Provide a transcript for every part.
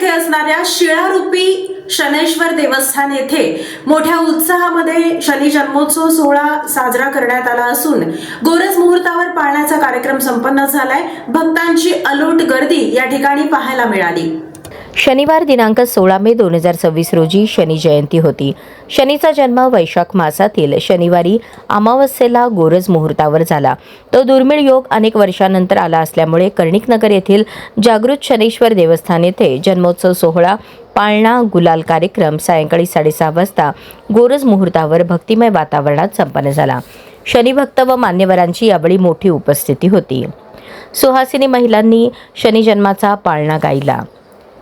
येथे असणाऱ्या शिळारूपी शनैश्वर देवस्थान येथे मोठ्या उत्साहामध्ये शनी जन्मोत्सव सोहळा साजरा करण्यात आला असून गोरज मुहूर्तावर पाळण्याचा कार्यक्रम संपन्न झालाय। भक्तांची अलोट गर्दी या ठिकाणी पाहायला मिळाली। शनिवार दिनांक 16 मे 2026 रोजी शनी जयंती होती। शनीचा जन्म वैशाख मासातील शनिवारी अमावस्येला गोरज मुहूर्तावर झाला। तो दुर्मिळ योग अनेक वर्षांनंतर आला असल्यामुळे कर्णिकनगर येथील जागृत शनैश्वर देवस्थान येथे जन्मोत्सव सोहळा पाळणा गुलाल कार्यक्रम सायंकाळी 6:30 वाजता गोरज मुहूर्तावर भक्तिमय वातावरणात संपन्न झाला। शनिभक्त व मान्यवरांची यावेळी मोठी उपस्थिती होती। सुहासिनी महिलांनी शनी जन्माचा पाळणा गायला।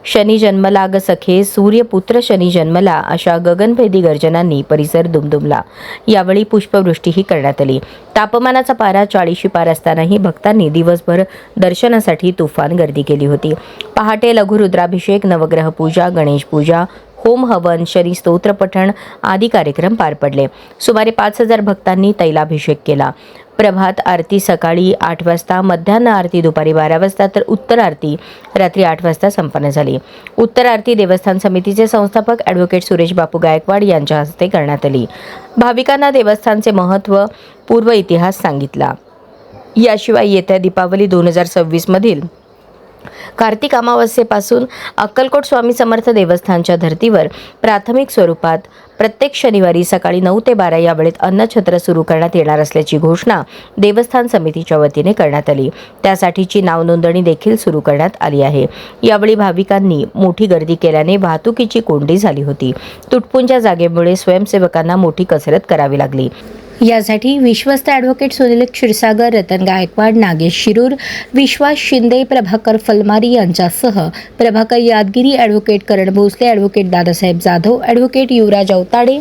शनी जन्मला ग सखे सूर्यपुत्र शनी जन्मला अशा गगनभेदी गर्जनांनी परिसर दुमदुमला। यावेळी पुष्पवृष्टीही करण्यात आली। तापमानाचा पारा 40 पार असतानाही भक्तांनी दिवसभर दर्शनासाठी तुफान गर्दी केली होती। पहाटे लघुरुद्राभिषेक, नवग्रह पूजा, गणेश पूजा, होम हवन, शनी स्तोत्र पठण आदी कार्यक्रम पार पडले। सुमारे 5000 भक्तांनी तैलाभिषेक केला। प्रभात आरती सकाळी 8 वाजता, मध्यान्ह आरती दुपारी 12 वाजता तर उत्तर आरती रात्री 8 वाजता संपन्न झाली। उत्तर आरती देवस्थान समितीचे संस्थापक ॲडव्होकेट सुरेश बापू गायकवाड यांच्या हस्ते करण्यात आली। भाविकांना देवस्थानचे महत्त्व, पूर्व इतिहास सांगितला। याशिवाय येत्या दीपावली 2026 मधील कार्तिक अमावस्येपासून अक्कलकोट स्वामी समर्थ देवस्थानच्या धर्तीवर प्राथमिक स्वरूपात प्रत्येक शनिवारी सकाळी 9 ते 12 या वेळेत अन्नछत्र सुरू करण्यात येणार असल्याची घोषणा देवस्थान समितीच्या वतीने करण्यात आली। त्यासाठीची नाव नोंदणी देखील सुरू करण्यात आली आहे। यावेळी भाविकांनी मोठी गर्दी केल्याने वाहतुकीची कोंडी झाली होती। तुटपुंज्या जागेमुळे स्वयंसेवकांना मोठी कसरत करावी लागली। यासाठी विश्वस्त ॲडव्होकेट सुनील क्षीरसागर, रतन गायकवाड, नागेश शिरूर, विश्वास शिंदे, प्रभाकर फलमारी यांच्यासह प्रभाकर यादगिरी, ॲडव्होकेट करण भोसले, ॲडव्होकेट दादासाहेब जाधव, ॲडव्होकेट युवराज अवताडे,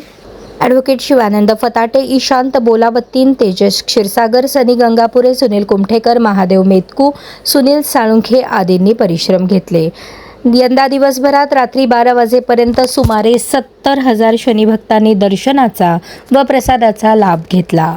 ॲडव्होकेट शिवानंद फताटे, ईशांत बोलावत्तीन, तेजस क्षीरसागर, सनी गंगापुरे, सुनील कुमठेकर, महादेव मेतकू, सुनील साळुंखे आदींनी परिश्रम घेतले। यंदा दिवसभरात रात्री 12 वाजेपर्यंत सुमारे 70,000 शनिभक्तांनी दर्शनाचा व प्रसादाचा लाभ घेतला।